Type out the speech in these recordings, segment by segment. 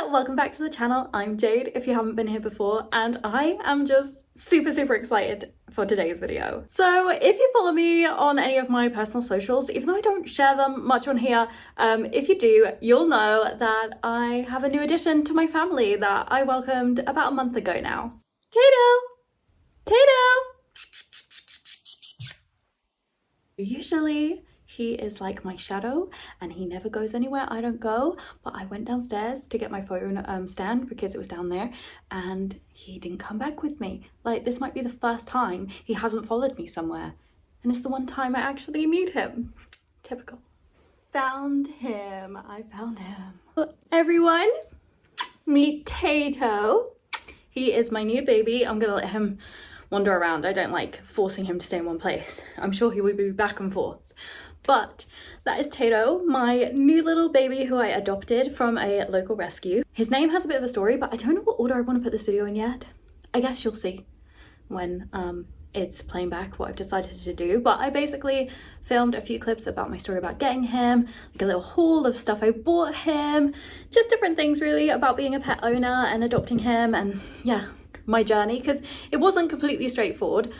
there, welcome back to the channel. I'm Jade if you haven't been here before, and I am just super excited for today's video. So if you follow me on any of my personal socials, even though I don't share them much on here, if you do, you'll know that I have a new addition to my family that I welcomed about a month ago now. Tayto! Usually he is like my shadow and he never goes anywhere I don't go, but I went downstairs to get my phone stand because it was down there and he didn't come back with me. Like, this might be the first time he hasn't followed me somewhere, and it's the one time I actually meet him. Typical. Found him. I found him. Everyone, meet Tayto. He is my new baby. I'm gonna let him wander around. I don't like forcing him to stay in one place. I'm sure he will be back and forth. But that is Tayto, my new little baby who I adopted from a local rescue. His name has a bit of a story, but I don't know what order I want to put this video in yet. I guess you'll see when it's playing back what I've decided to do. But I basically filmed a few clips about my story about getting him, like a little haul of stuff I bought him, just different things really about being a pet owner and adopting him, and yeah, my journey, because it wasn't completely straightforward.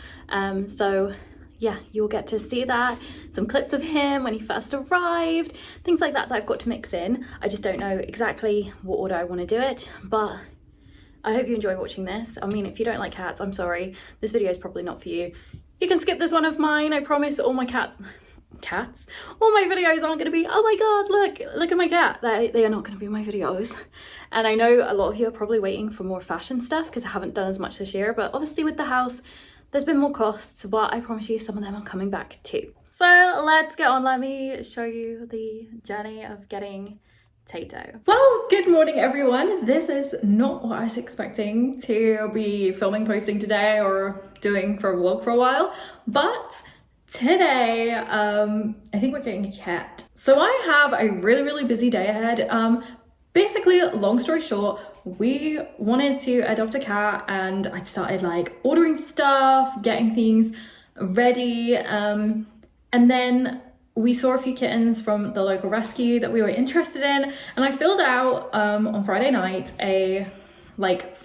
So yeah, you'll get to see that, some clips of him when he first arrived, things like that I've got to mix in. I just don't know exactly what order I want to do it, but I hope you enjoy watching this. I mean, if you don't like cats, I'm sorry, this video is probably not for you. You can skip this one of mine. I promise all my all my videos aren't going to be, oh my god, look at my cat. They are not going to be my videos. And I know a lot of you are probably waiting for more fashion stuff because I haven't done as much this year, but obviously with the house there's been more costs, but I promise you some of them are coming back too. So let's get on. Let me show you the journey of getting Tayto. Well, good morning everyone. This is not what I was expecting to be filming, posting today, or doing for a vlog for a while, but today I think we're getting a cat. So I have a really busy day ahead. Basically, long story short, we wanted to adopt a cat and I started like ordering stuff, getting things ready, and then we saw a few kittens from the local rescue that we were interested in, and I filled out on Friday night a like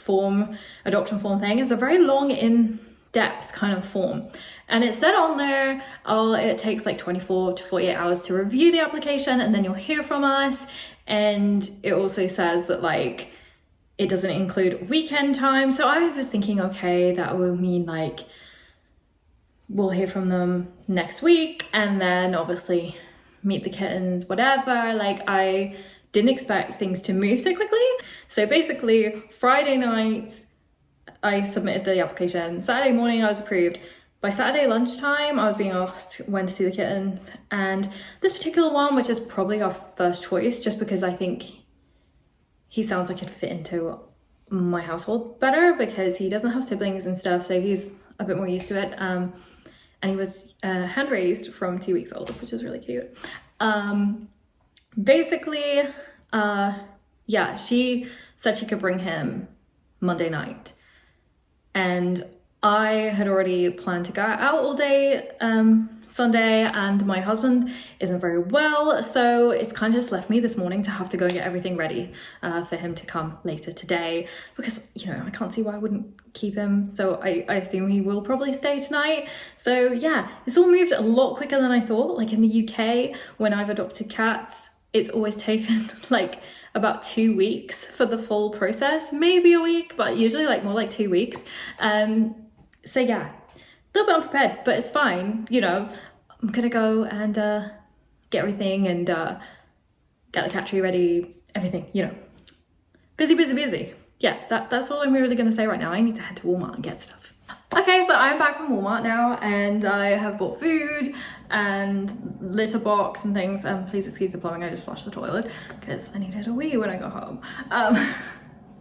adoption form thing. It's a very long, in-depth kind of form, and it said on there, oh, it takes like 24 to 48 hours to review the application and then you'll hear from us. And it also says that like it doesn't include weekend time. So I was thinking, okay, that will mean like we'll hear from them next week and then obviously meet the kittens, whatever. Like, I didn't expect things to move so quickly. So basically Friday night I submitted the application. Saturday morning I was approved. By Saturday lunchtime, I was being asked when to see the kittens, and this particular one, which is probably our first choice, just because I think he sounds like he'd fit into my household better because he doesn't have siblings and stuff, so he's a bit more used to it. And he was hand raised from 2 weeks old, which is really cute. Basically, yeah, she said she could bring him Monday night, and I had already planned to go out all day Sunday, and my husband isn't very well, so it's kind of just left me this morning to have to go and get everything ready for him to come later today, because, you know, I can't see why I wouldn't keep him, so I assume he will probably stay tonight. So yeah, it's all moved a lot quicker than I thought. Like in the UK, when I've adopted cats, it's always taken like about 2 weeks for the full process, maybe a week, but usually like more like 2 weeks. So yeah, a little bit unprepared, but it's fine. You know, I'm gonna go and get everything and get the cat tree ready, everything, you know. Busy. Yeah, that's all I'm really gonna say right now. I need to head to Walmart and get stuff. Okay, so I'm back from Walmart now and I have bought food and litter box and things. Please excuse the plumbing, I just flushed the toilet because I needed a wee when I got home.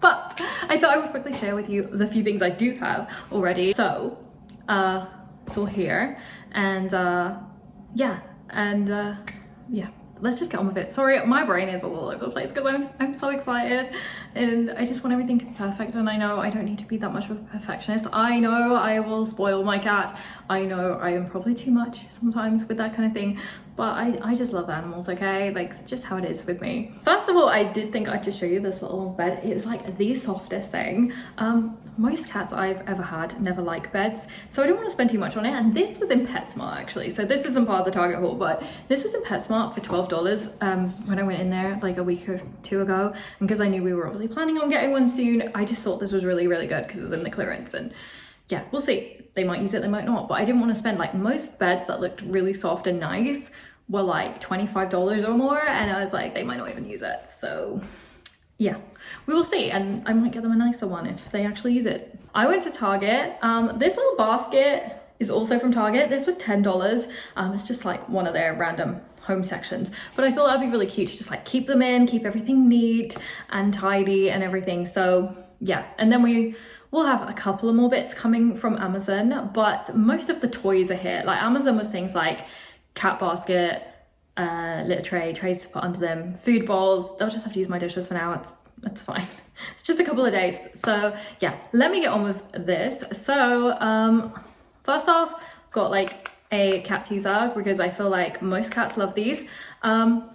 But I thought I would quickly share with you the few things I do have already. So, it's all here, and yeah, let's just get on with it. Sorry, my brain is all over the place because I'm so excited and I just want everything to be perfect, and I know I don't need to be that much of a perfectionist. I know I will spoil my cat. I know I am probably too much sometimes with that kind of thing, but I just love animals, okay? Like, it's just how it is with me. First of all, I did think I'd just show you this little bed. It's like the softest thing. Most cats I've ever had never like beds, so I didn't want to spend too much on it. And this was in PetSmart actually, so this isn't part of the Target haul, but this was in PetSmart for $12 when I went in there like a week or two ago. And because I knew we were obviously planning on getting one soon, I just thought this was really, really good because it was in the clearance. And yeah, we'll see. They might use it, they might not, but I didn't want to spend, like, most beds that looked really soft and nice were like $25 or more, and I was like, they might not even use it. So yeah, we will see, and I might get them a nicer one if they actually use it. I went to Target. This little basket is also from Target. This was $10. It's just like one of their random home sections, but I thought that'd be really cute to just like keep them in, keep everything neat and tidy and everything. So yeah, and then we'll have a couple of more bits coming from Amazon, but most of the toys are here. Like, Amazon was things like cat basket, litter trays to put under them, food bowls. They'll just have to use my dishes for now. It's fine. It's just a couple of days. So yeah, let me get on with this. So first off, got like a cat teaser because I feel like most cats love these. Target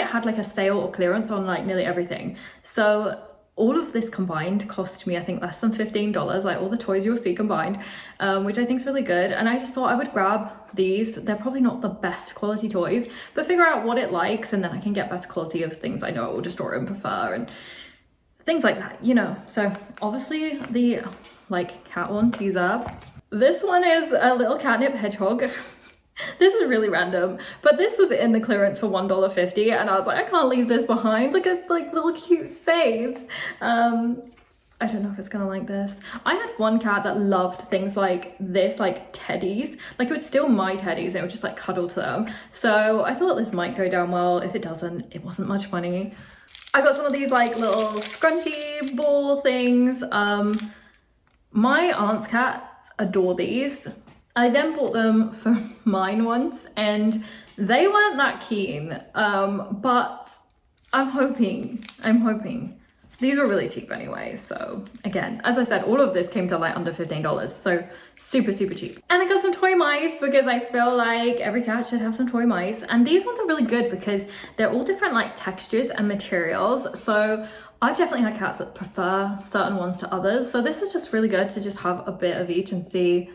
had like a sale or clearance on like nearly everything. So all of this combined cost me, I think, less than $15, like all the toys you'll see combined, which I think is really good. And I just thought I would grab these. They're probably not the best quality toys, but figure out what it likes, and then I can get better quality of things I know it will destroy and prefer and things like that, you know. So obviously the like cat one teaser. This one is a little catnip hedgehog. This is really random, but this was in the clearance for $1.50, and I was like, I can't leave this behind. Like, it's like little cute face. I don't know if it's gonna like this. I had one cat that loved things like this, like teddies. Like, it would steal my teddies and it would just like cuddle to them. So I thought this might go down well. If it doesn't, it wasn't much money. I got some of these like little scrunchy ball things. My aunt's cats adore these. I then bought them for mine once and they weren't that keen, but I'm hoping. These were really cheap anyway, so again, as I said, all of this came to like under $15, so super, super cheap. And I got some toy mice because I feel like every cat should have some toy mice, and these ones are really good because they're all different like textures and materials, so I've definitely had cats that prefer certain ones to others, so this is just really good to just have a bit of each and see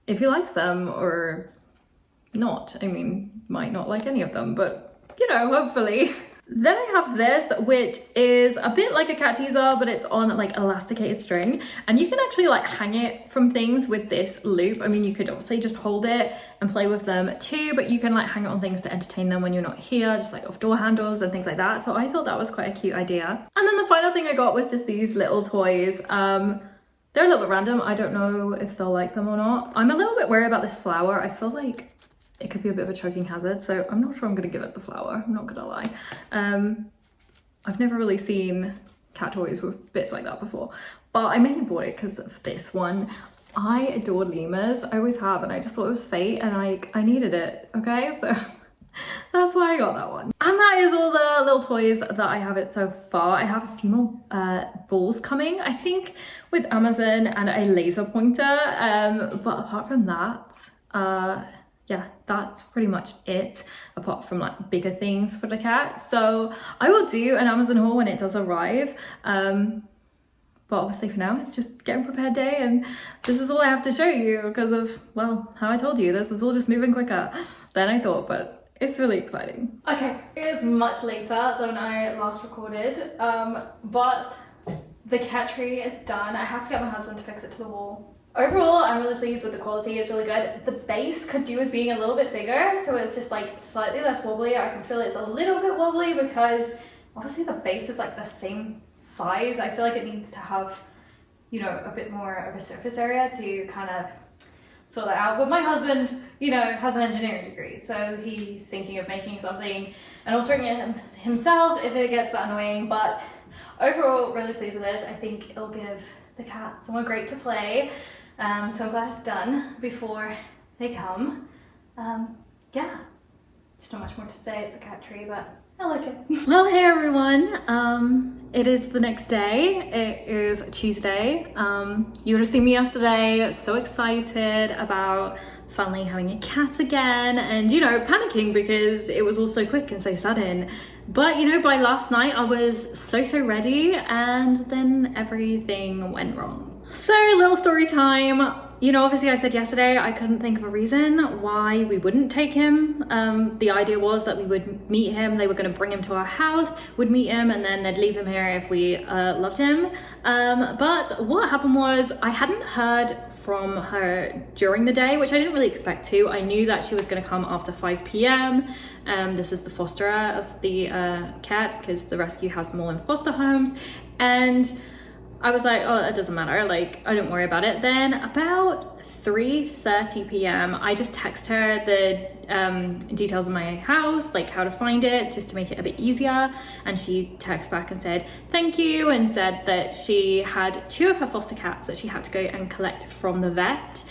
if he likes them or not. I mean, might not like any of them, but you know, hopefully. Then I have this, which is a bit like a cat teaser, but it's on like elasticated string, and you can actually like hang it from things with this loop. I mean, you could obviously just hold it and play with them too, but you can like hang it on things to entertain them when you're not here, just like off door handles and things like that. So I thought that was quite a cute idea. And then the final thing I got was just these little toys. They're a little bit random. I don't know if they'll like them or not. I'm a little bit worried about this flower. I feel like it could be a bit of a choking hazard, so I'm not sure I'm gonna give it the flower, I'm not gonna lie. I've never really seen cat toys with bits like that before, but I mainly bought it because of this one. I adore lemurs, I always have, and I just thought it was fate, and I needed it, okay? So that's why I got that one. And that is all the little toys that I have it so far. I have a few more balls coming, I think, with Amazon and a laser pointer, but apart from that, yeah, that's pretty much it, apart from like bigger things for the cat. So I will do an Amazon haul when it does arrive, but obviously for now it's just getting prepared day, and this is all I have to show you because of, well, how I told you, this is all just moving quicker than I thought, but it's really exciting. Okay, it is much later than I last recorded, but the cat tree is done. I have to get my husband to fix it to the wall. Overall, I'm really pleased with the quality, it's really good. The base could do with being a little bit bigger, so it's just like slightly less wobbly. I can feel it's a little bit wobbly because obviously the base is like the same size. I feel like it needs to have, you know, a bit more of a surface area to kind of sort that out. But my husband, you know, has an engineering degree, so he's thinking of making something and altering it himself if it gets that annoying. But overall, really pleased with this. I think it'll give the cat somewhere great to play. So I'm glad it's done before they come. Yeah, There's not much more to say, it's a cat tree, but I like it. Well, hey everyone, it is the next day. It is Tuesday. You would have seen me yesterday, so excited about finally having a cat again, and you know, panicking because it was all so quick and so sudden. But you know, by last night I was so ready, and then everything went wrong. So, little story time. You know, obviously I said yesterday I couldn't think of a reason why we wouldn't take him. The idea was that we would meet him, they were going to bring him to our house, would meet him, and then they'd leave him here if we loved him. But what happened was I hadn't heard from her during the day, which I didn't really expect to. I knew that she was going to come after 5 p.m. This is the fosterer of the cat, because the rescue has them all in foster homes, and I was like, oh, it doesn't matter, like, I don't worry about it. Then about 3:30 p.m. I just text her the details of my house, like how to find it, just to make it a bit easier. And she texted back and said thank you, and said that she had 2 of her foster cats that she had to go and collect from the vet.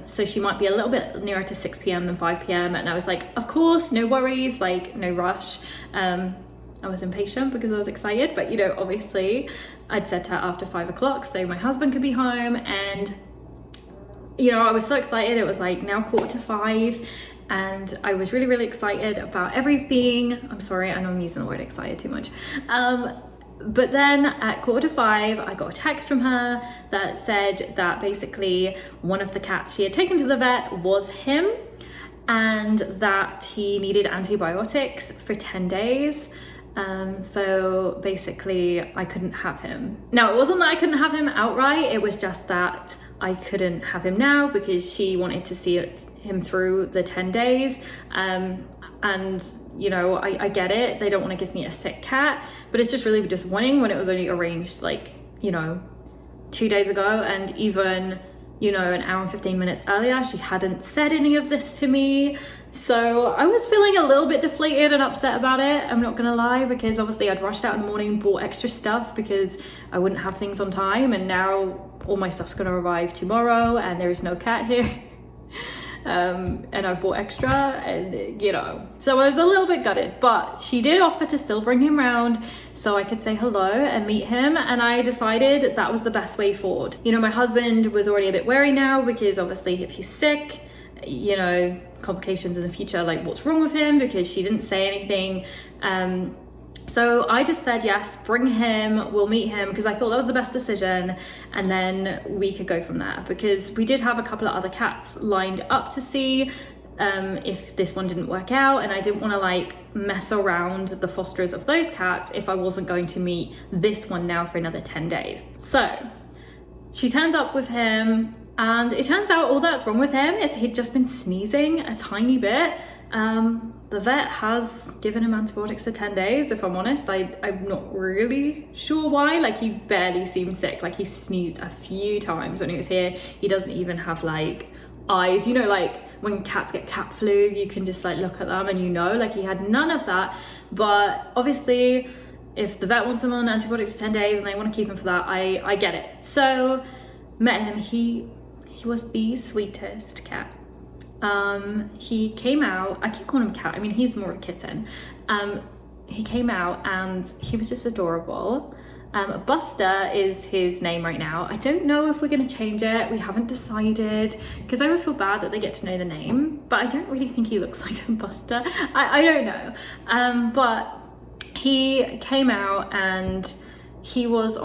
So she might be a little bit nearer to 6 p.m. than 5 p.m. And I was like, of course, no worries, like no rush. I was impatient because I was excited, but you know, obviously I'd said to her after 5 o'clock so my husband could be home. And you know, I was so excited. It was like now 4:45 and I was really excited about everything. I'm sorry, I know I'm using the word excited too much. But then at 4:45 I got a text from her that said that basically one of the cats she had taken to the vet was him, and that he needed antibiotics for 10 days. So basically I couldn't have him. Now, it wasn't that I couldn't have him outright, it was just that I couldn't have him now because she wanted to see him through the 10 days. And you know, I get it, they don't want to give me a sick cat, but it's just really disappointing when it was only arranged like, you know, 2 days ago, and even, you know, an hour and 15 minutes earlier she hadn't said any of this to me. So I was feeling a little bit deflated and upset about it, I'm not gonna lie, because obviously I'd rushed out in the morning, bought extra stuff because I wouldn't have things on time, and now all my stuff's gonna arrive tomorrow and there is no cat here. And I've bought extra, and you know, so I was a little bit gutted, but she did offer to still bring him round so I could say hello and meet him, and I decided that was the best way forward. You know, my husband was already a bit wary now because obviously if he's sick, you know, complications in the future, like what's wrong with him, because she didn't say anything. So I just said, yes, bring him, we'll meet him, because I thought that was the best decision, and then we could go from there, because we did have a couple of other cats lined up to see if this one didn't work out, and I didn't want to like mess around the fosterers of those cats if I wasn't going to meet this one now for another 10 days. So she turns up with him, and it turns out all that's wrong with him is he'd just been sneezing a tiny bit. The vet has given him antibiotics for 10 days, if I'm honest. I'm not really sure why. Like, he barely seemed sick. Like, he sneezed a few times when he was here. He doesn't even have like eyes, you know, like when cats get cat flu, you can just like look at them and you know, like he had none of that. But obviously if the vet wants him on antibiotics for 10 days and they want to keep him for that, I get it. So met him, he was the sweetest cat. He came out, I keep calling him cat, I mean he's more a kitten. He came out and he was just adorable. Buster is his name right now. I don't know if we're gonna change it, we haven't decided, because I always feel bad that they get to know the name, but I don't really think he looks like a Buster. I don't know. But he came out and he was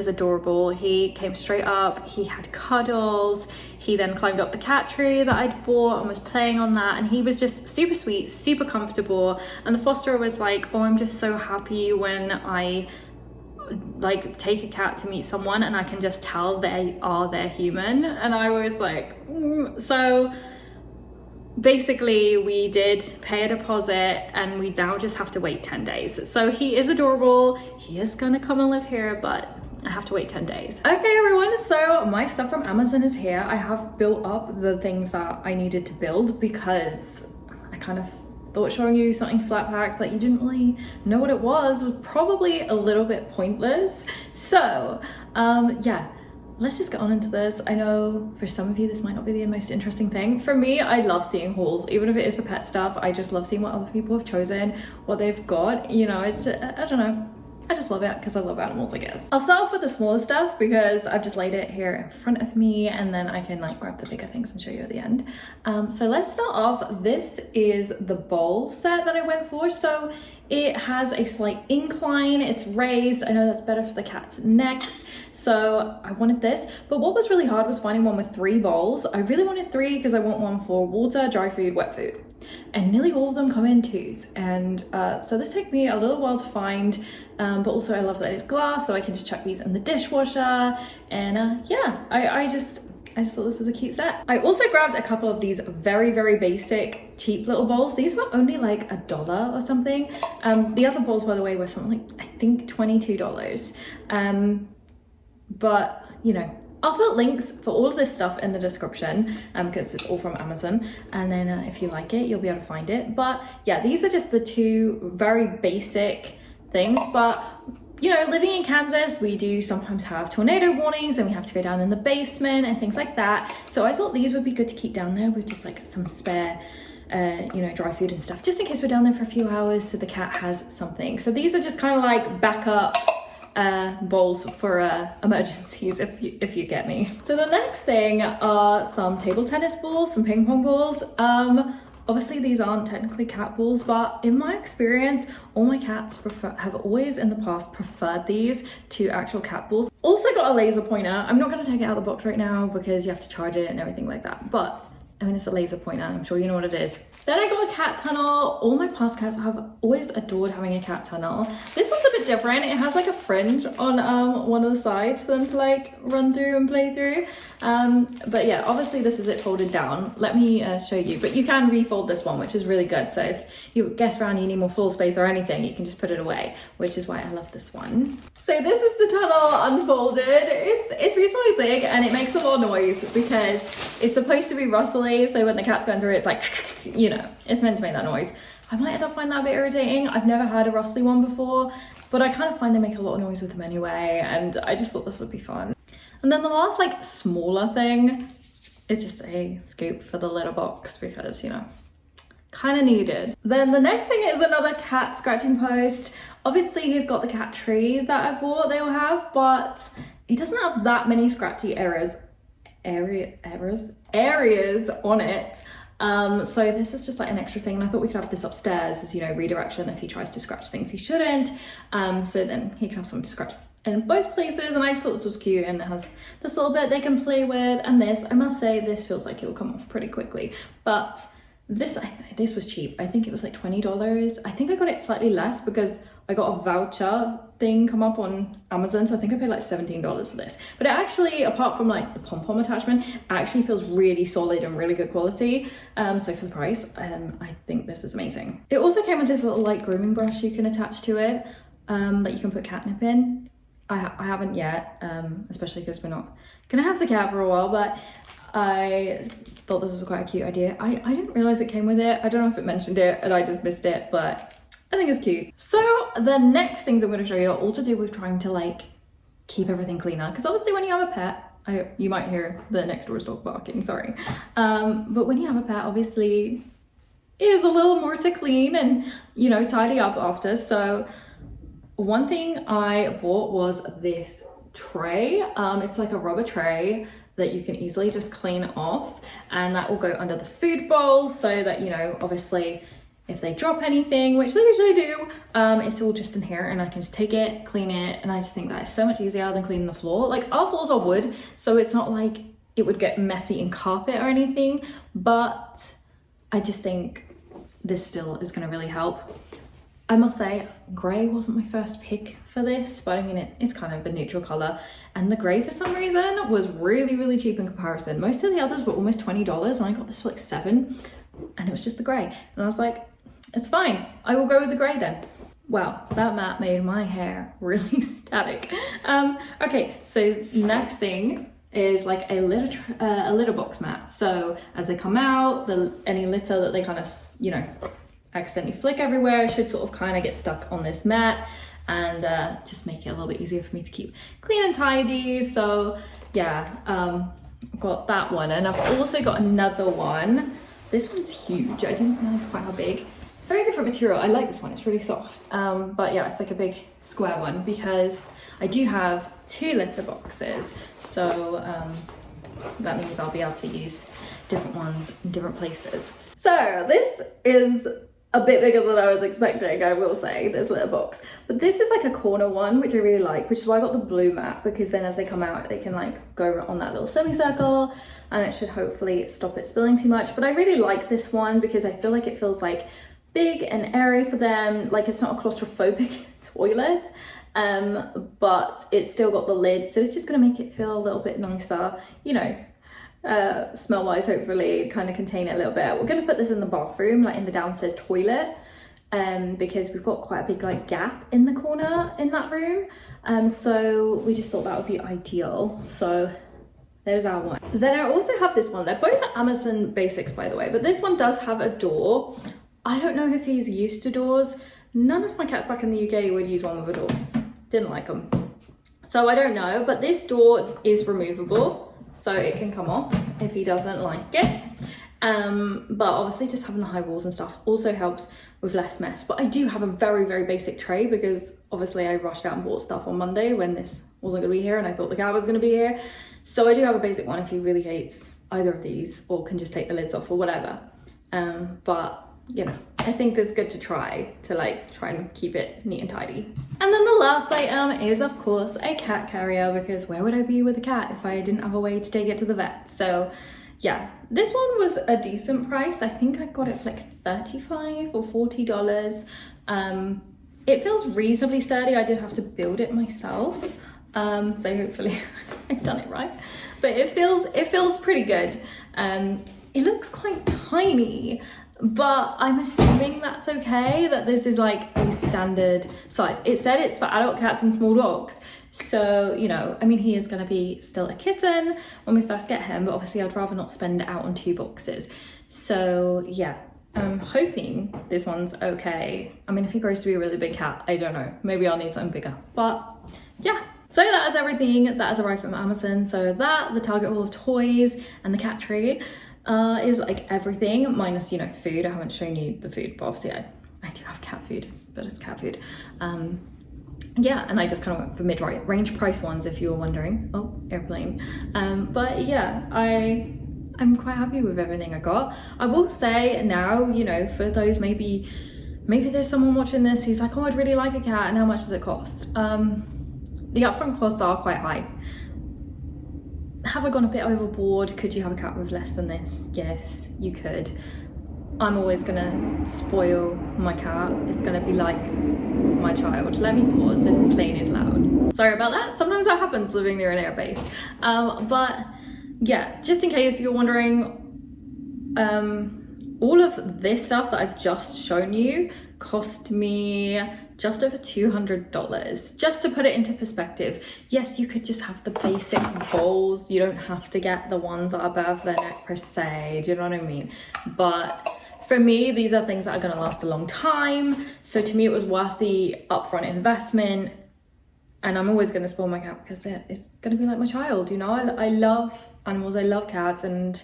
adorable. He came straight up, he had cuddles, he then climbed up the cat tree that I'd bought and was playing on that, and he was just super sweet, super comfortable. And the fosterer was like, oh, I'm just so happy when I like take a cat to meet someone and I can just tell they are their human. And I was like, So basically we did pay a deposit and we now just have to wait 10 days. So he is adorable, he is gonna come and live here, but I have to wait 10 days. Okay everyone, so my stuff from Amazon is here. I have built up the things that I needed to build because I kind of thought showing you something flat packed that you didn't really know what it was probably a little bit pointless. So yeah, let's just get on into this. I know for some of you this might not be the most interesting thing. For me, I love seeing hauls, even if it is for pet stuff. I just love seeing what other people have chosen, what they've got. You know, it's just, I don't know. I just love it because I love animals, I guess. I'll start off with the smaller stuff because I've just laid it here in front of me, and then I can like grab the bigger things and show you at the end. So let's start off. This is the bowl set that I went for. So it has a slight incline, it's raised. I know that's better for the cat's necks, so I wanted this. But what was really hard was finding one with 3 bowls. I really wanted 3 because I want one for water, dry food, wet food. And nearly all of them come in 2s. And so this took me a little while to find, but also I love that it's glass, so I can just chuck these in the dishwasher. And yeah, I just thought this was a cute set. I also grabbed a couple of these very, very basic, cheap little bowls. These were only like $1 or something. The other bowls, by the way, were something like, I think $22. But, you know, I'll put links for all of this stuff in the description because it's all from Amazon. And then if you like it, you'll be able to find it. But yeah, these are just the 2 very basic things. But you know, living in Kansas, we do sometimes have tornado warnings and we have to go down in the basement and things like that. So I thought these would be good to keep down there with just like some spare, you know, dry food and stuff, just in case we're down there for a few hours so the cat has something. So these are just kind of like backup bowls for emergencies, if you get me. So the next thing are some table tennis balls, some ping pong balls. Obviously these aren't technically cat balls, but in my experience, all my cats have always in the past preferred these to actual cat balls. Also got a laser pointer. I'm not gonna take it out of the box right now because you have to charge it and everything like that, but I mean, it's a laser pointer, I'm sure you know what it is. Then I got a cat tunnel. All my past cats have always adored having a cat tunnel. This one's a bit different. It has like a fringe on one of the sides for them to like run through and play through. But yeah, obviously this is it folded down. Let me show you, but you can refold this one, which is really good. So if you guess around, you need more floor space or anything, you can just put it away, which is why I love this one. So this is the tunnel unfolded. It's reasonably big and it makes a lot of noise because it's supposed to be rustly. So when the cat's going through it, it's like, you know, it's meant to make that noise. I might end up finding that a bit irritating. I've never had a rustly one before, but I kind of find they make a lot of noise with them anyway. And I just thought this would be fun. And then the last like smaller thing is just a scoop for the litter box because, you know, kind of needed. Then the next thing is another cat scratching post. Obviously he's got the cat tree that I bought, they all have, but he doesn't have that many scratchy areas on it. So this is just like an extra thing, and I thought we could have this upstairs as, you know, redirection if he tries to scratch things he shouldn't. So then he can have something to scratch in both places, and I just thought this was cute, and it has this little bit they can play with, and this, I must say, this feels like it will come off pretty quickly, but this was cheap. I think it was like $20. I think I got it slightly less because I got a voucher thing come up on Amazon, so I think I paid like $17 for this. But it actually, apart from like the pom-pom attachment, actually feels really solid and really good quality. So for the price, I think this is amazing. It also came with this little like grooming brush you can attach to it that you can put catnip in. I haven't yet, especially because we're not gonna have the cat for a while, but I thought this was quite a cute idea. I didn't realize it came with it. I don't know if it mentioned it and I just missed it, but I think it's cute. So the next things I'm going to show you are all to do with trying to like keep everything cleaner, because obviously when you have a pet, you might hear the next door's dog barking, sorry. But when you have a pet, obviously it is a little more to clean and, you know, tidy up after. So one thing I bought was this tray. It's like a rubber tray that you can easily just clean off, and that will go under the food bowl so that, you know, obviously if they drop anything, which they usually do, it's all just in here, and I can just take it, clean it, and I just think that is so much easier than cleaning the floor. Like, our floors are wood, so it's not like it would get messy in carpet or anything, but I just think this still is gonna really help. I must say, grey wasn't my first pick for this, but I mean, it's kind of a neutral colour. And the grey, for some reason, was really, really cheap in comparison. Most of the others were almost $20, and I got this for like $7, and it was just the grey. And I was like, it's fine, I will go with the grey then. Wow, that mat made my hair really static. Okay, so next thing is like a litter box mat. So as they come out, any litter that they kind of, you know, accidentally flick everywhere should sort of kind of get stuck on this mat, and just make it a little bit easier for me to keep clean and tidy. So yeah, got that one. And I've also got another one. This one's huge. I didn't realize quite how big. It's very different material. I like this one. It's really soft. But yeah, it's like a big square one because I do have 2 litter boxes. So that means I'll be able to use different ones in different places. So this is a bit bigger than I was expecting, I will say, this litter box. But this is like a corner one, which I really like, which is why I got the blue mat, because then as they come out, they can like go on that little semicircle and it should hopefully stop it spilling too much. But I really like this one because I feel like it feels like big and airy for them. Like it's not a claustrophobic toilet, but it's still got the lid. So it's just gonna make it feel a little bit nicer, you know, smell wise, hopefully kind of contain it a little bit. We're going to put this in the bathroom, like in the downstairs toilet, because we've got quite a big like gap in the corner in that room, so we just thought that would be ideal. So there's our one. Then I also have this one. They're both Amazon basics, by the way, but this one does have a door. I don't know if he's used to doors. None of my cats back in the UK would use one with a door. Didn't like them, so I don't know, but this door is removable, so it can come off if he doesn't like it. But obviously just having the high walls and stuff also helps with less mess. But I do have a very, very basic tray because obviously I rushed out and bought stuff on Monday when this wasn't gonna be here and I thought the cat was gonna be here. So I do have a basic one if he really hates either of these or can just take the lids off or whatever. But you know, I think it's good to try and keep it neat and tidy. And then the last item is of course a cat carrier, because where would I be with a cat if I didn't have a way to take it to the vet? So yeah, this one was a decent price. I think I got it for like $35 or $40. It feels reasonably sturdy. I did have to build it myself, so hopefully I've done it right. But it feels pretty good. It looks quite tiny, but I'm assuming that's okay, that this is like a standard size. It said it's for adult cats and small dogs. So, you know, I mean, he is going to be still a kitten when we first get him, but obviously I'd rather not spend it out on 2 boxes. So yeah, I'm hoping this one's okay. I mean, if he grows to be a really big cat, I don't know, maybe I'll need something bigger, but yeah. So that is everything that has arrived from Amazon. So that, the Target haul of toys and the cat tree, is like everything minus, you know, food. I haven't shown you the food, but obviously I do have cat food, but it's cat food. Yeah, and I just kind of went for mid-range price ones, if you were wondering. Oh, airplane. But yeah, I'm quite happy with everything I got. I will say now, you know, for those maybe there's someone watching this who's like, oh, I'd really like a cat, and how much does it cost? The upfront costs are quite high. Have I gone a bit overboard? Could you have a cat with less than this? Yes, you could. I'm always gonna spoil my cat. It's gonna be like my child. Let me pause, this plane is loud. Sorry about that, sometimes that happens living near an airbase. But yeah, just in case you're wondering, all of this stuff that I've just shown you cost me just over $200. Just to put it into perspective, yes, you could just have the basic bowls. You don't have to get the ones that are above the neck per se, do you know what I mean? But for me, these are things that are gonna last a long time. So to me, it was worth the upfront investment. And I'm always gonna spoil my cat because it's gonna be like my child, you know? I love animals, I love cats, and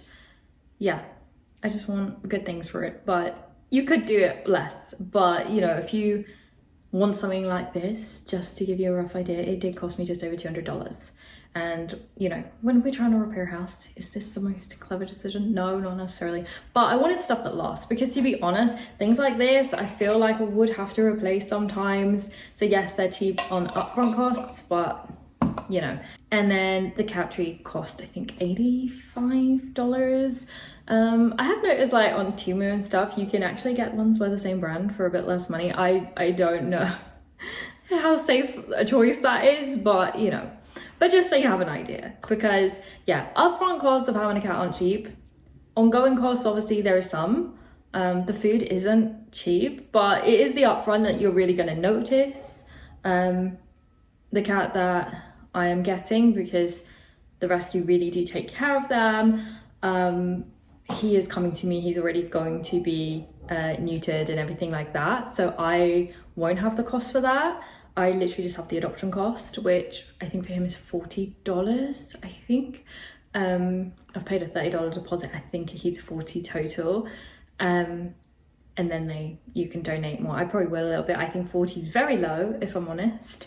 yeah, I just want good things for it. But you could do it less, but you know, if you want something like this, just to give you a rough idea, it did cost me just over $200. And you know, when we're trying to repair a house, is this the most clever decision? No, not necessarily. But I wanted stuff that lasts, because to be honest, things like this, I feel like I would have to replace sometimes. So yes, they're cheap on upfront costs, but you know. And then the cat tree cost, I think, $85. I have noticed like on Temu and stuff, you can actually get ones by the same brand for a bit less money. I don't know how safe a choice that is, but you know, but just so you have an idea, because yeah, upfront costs of having a cat aren't cheap. Ongoing costs, obviously there are some. The food isn't cheap, but it is the upfront that you're really going to notice. The cat that I am getting, because the rescue really do take care of them, he is coming to me, he's already going to be neutered and everything like that, so I won't have the cost for that. I literally just have the adoption cost, which I think for him is $40, I think. I've paid a $30 deposit. I think he's 40 total. And then you can donate more. I probably will a little bit. I think 40 is very low, if I'm honest.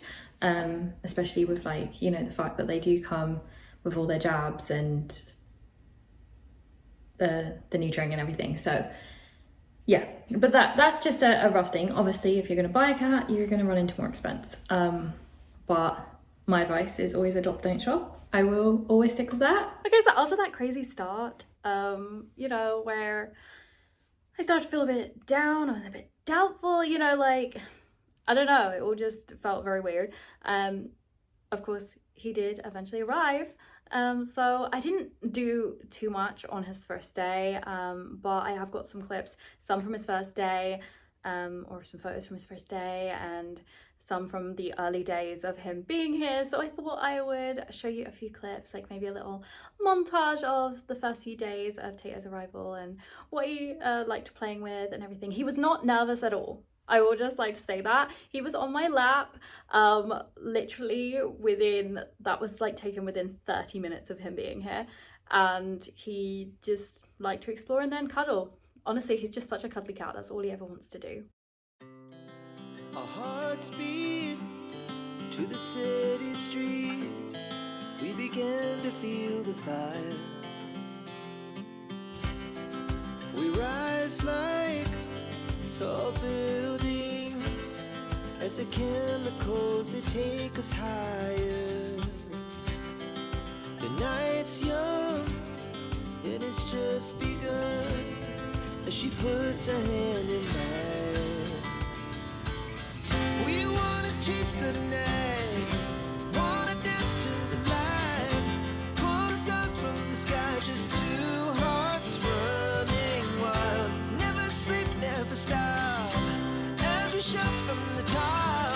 Especially with like, you know, the fact that they do come with all their jabs and the neutering and everything. So yeah, but that's just a rough thing. Obviously, if you're going to buy a cat, you're going to run into more expense. But my advice is always adopt, don't shop. I will always stick with that. Okay, so after that crazy start, you know, where I started to feel a bit down, I was a bit doubtful, you know, like, I don't know, it all just felt very weird. Of course, he did eventually arrive. So I didn't do too much on his first day, but I have got some clips, some from his first day, or some photos from his first day, and some from the early days of him being here. So I thought I would show you a few clips, like maybe a little montage of the first few days of Tayto's arrival and what he liked playing with and everything. He was not nervous at all. I will just like to say that. He was on my lap, literally that was like taken within 30 minutes of him being here. And he just liked to explore and then cuddle. Honestly, he's just such a cuddly cat. That's all he ever wants to do. Our hearts beat to the city streets. We began to feel the fire. We rise like tall buildings as the chemicals, they take us higher. The night's young and it's just begun as she puts her hand in mine. We wanna chase the night, wanna dance to the light, pull the stars from the sky, just two hearts running wild. Never sleep, never stop, as we shout from the top.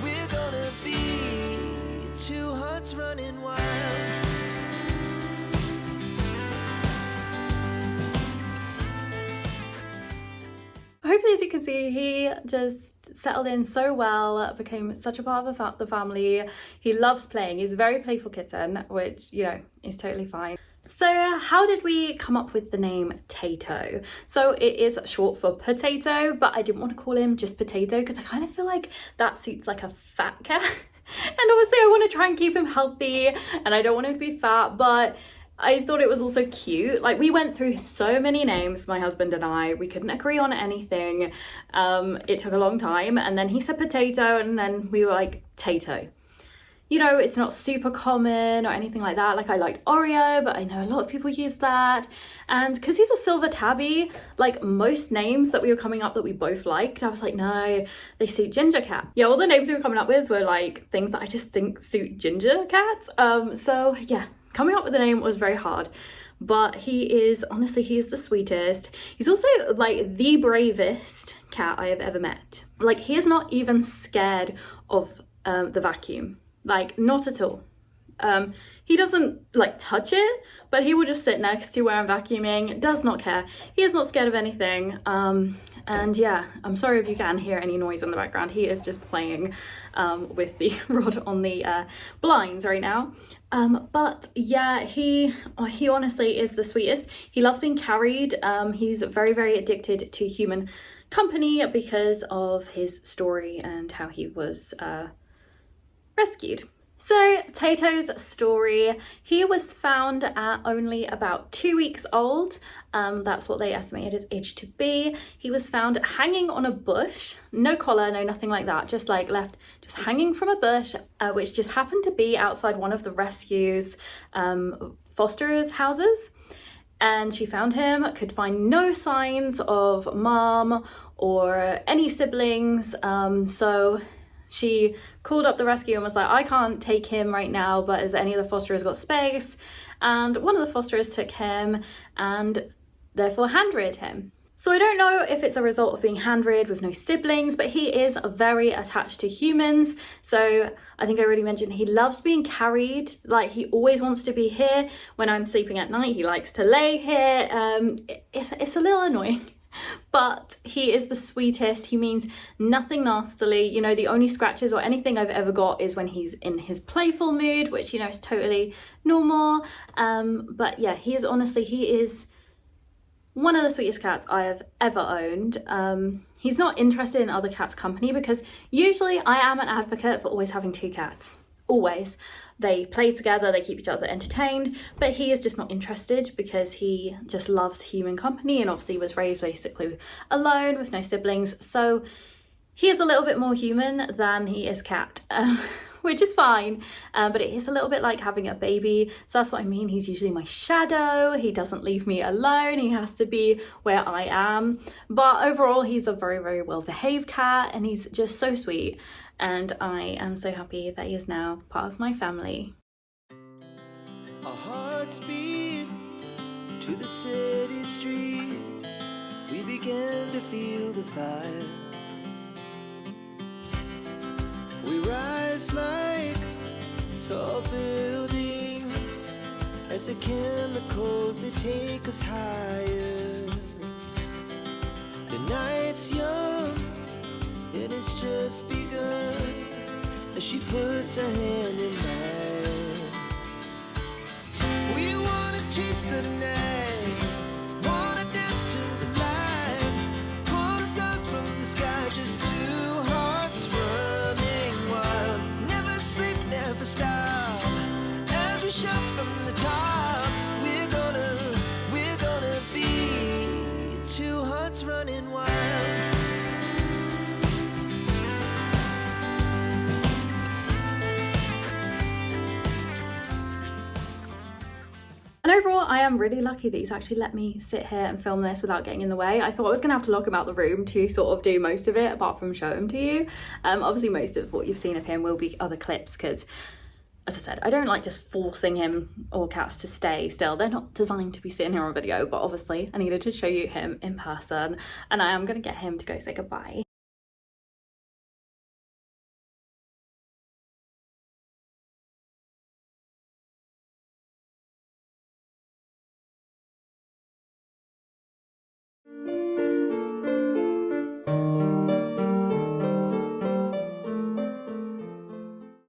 We're gonna be two hearts running wild. Hopefully, as you can see, he just settled in so well, became such a part of the family. He loves playing. He's a very playful kitten, which, you know, is totally fine. So how did we come up with the name Tayto? So it is short for potato, but I didn't want to call him just potato because I kind of feel like that suits like a fat cat. And obviously I want to try and keep him healthy and I don't want him to be fat, but I thought it was also cute. Like, we went through so many names, my husband and I. We couldn't agree on anything. It took a long time. And then he said potato, and then we were like, Tayto. You know, it's not super common or anything like that. Like, I liked Oreo, but I know a lot of people use that. And because he's a silver tabby, like most names that we were coming up that we both liked, I was like, no, they suit ginger cat. Yeah, all the names we were coming up with were like things that I just think suit ginger cats. So yeah. Coming up with the name was very hard, but he is the sweetest. He's also like the bravest cat I have ever met. Like, he is not even scared of the vacuum, like not at all. He doesn't like touch it, but he will just sit next to where I'm vacuuming, does not care. He is not scared of anything. And yeah, I'm sorry if you can hear any noise in the background. He is just playing with the rod on the blinds right now. But yeah, he honestly is the sweetest. He loves being carried. He's very, very addicted to human company because of his story and how he was rescued. So Tayto's story, he was found at only about 2 weeks old. That's what they estimated his age to be. He was found hanging on a bush, no collar, no nothing like that, just like left just hanging from a bush, which just happened to be outside one of the rescue's fosterers' houses. And she found him, could find no signs of mom or any siblings. So she called up the rescue and was like, I can't take him right now, but has any of the fosterers got space? And one of the fosterers took him and therefore hand-reared him. So I don't know if it's a result of being hand-reared with no siblings, but he is very attached to humans. So I think I already mentioned he loves being carried. Like, he always wants to be here. When I'm sleeping at night, he likes to lay here. It's a little annoying. But he is the sweetest. He means nothing nastily. You know, the only scratches or anything I've ever got is when he's in his playful mood, which, you know, is totally normal. But yeah, he is one of the sweetest cats I have ever owned. He's not interested in other cats' company because usually I am an advocate for always having 2 cats. Always. They play together, they keep each other entertained, but he is just not interested because he just loves human company and obviously was raised basically alone with no siblings. So he is a little bit more human than he is cat, which is fine, but it is a little bit like having a baby. So that's what I mean. He's usually my shadow. He doesn't leave me alone. He has to be where I am. But overall, he's a very, very well-behaved cat and he's just so sweet. And I am so happy that he is now part of my family. Our hearts beat to the city streets. We began to feel the fire. We rise like tall buildings as the chemicals, they take us higher. The night's young, it has just begun as she puts her hand in mine. We wanna chase the night, wanna dance to the light, pull the stars from the sky, just 2 hearts running wild. Never sleep, never stop, as we shout from the top. We're gonna be 2 hearts running wild. And overall, I am really lucky that he's actually let me sit here and film this without getting in the way. I thought I was going to have to lock him out the room to sort of do most of it, apart from show him to you. Obviously, most of what you've seen of him will be other clips because, as I said, I don't like just forcing him or cats to stay still. They're not designed to be sitting here on video, but obviously I needed to show you him in person. And I am going to get him to go say goodbye.